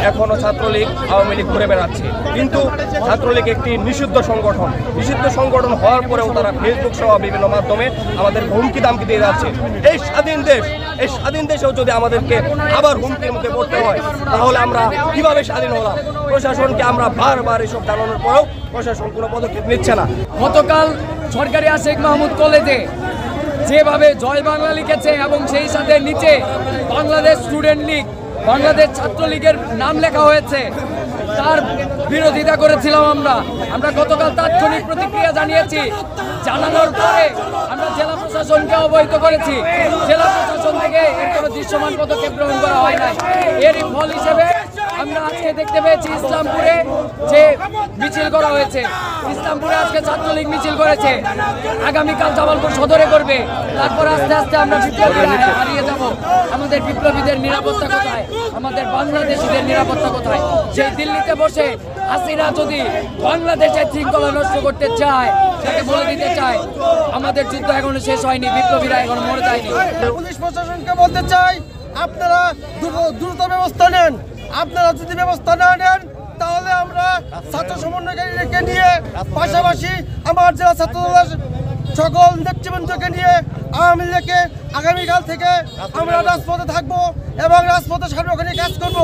এখনো ছাত্রলীগ আওয়ামী লীগ ঘুরে বেড়াচ্ছে, কিন্তু ছাত্রলীগ একটি নিষিদ্ধ সংগঠন হওয়ার পরেও তারা ফেসবুক সহ বিভিন্ন মাধ্যমে আমাদের হুমকি দামকি দিয়ে যাচ্ছে। এই স্বাধীন দেশেও যদি আমাদেরকে আবার হুমকির মুখে পড়তে হয়, তাহলে আমরা কিভাবে স্বাধীন হলাম? প্রশাসনকে আমরা বারবার এসব জানানোর পরেও প্রশাসন কোনো পদক্ষেপ নিচ্ছে না। গতকাল সরকারি আশিক মাহমুদ কলেজে যেভাবে জয় বাংলা লিখেছে এবং সেই সাথে নিচে বাংলাদেশ স্টুডেন্ট লীগ, বাংলাদেশ ছাত্রলীগের নাম লেখা হয়েছে, তার বিরোধিতা করেছিলাম আমরা গতকাল তাৎক্ষণিক প্রতিক্রিয়া জানিয়েছি। জানানোর পরে আমরা জেলা প্রশাসনকে অবহিত করেছি। জেলা প্রশাসন থেকে এর কোনো দৃশ্যমান পদক্ষেপ গ্রহণ করা হয় নাই। এরই ফল হিসেবে আমরা আজকে দেখতে পেয়েছি ইসলামপুরে যে মিছিল করা হয়েছে। ইসলামপুরে আজকে ছাত্রলীগ মিছিল করেছে, আগামীকাল জামালপুর সদরে করবে। তারপর আস্তে আস্তে আমরা বিপ্লবীরা হারিয়ে যাব। আমাদের বিপ্লবীদের নিরাপত্তা কোথায়? আমাদের বাংলাদেশিদের নিরাপত্তা কোথায়? সেই দিল্লিতে বসে হাসিনা যদি বাংলাদেশের শৃঙ্খলা নষ্ট করতে চায়, তাকে বলে দিতে চায় আমাদের যুদ্ধ এখনো শেষ হয়নি, বিপ্লবীরা এখনো মরে যায়নি। পুলিশ প্রশাসনকে বলতে চাই, আপনারা দ্রুত ব্যবস্থা নেন। আপনারা যদি ব্যবস্থা না নেন, তাহলে আমরা ছাত্র সমন্বয়কারীদেরকে নিয়ে, পাশাপাশি আমার জেলা ছাত্র দলের সকল নেতৃবৃন্দকে নিয়ে আওয়ামী লীগকে আগামীকাল থেকে আমরা রাজপথে থাকবো এবং রাজপথে সার্বক্ষণিক কাজ করবো।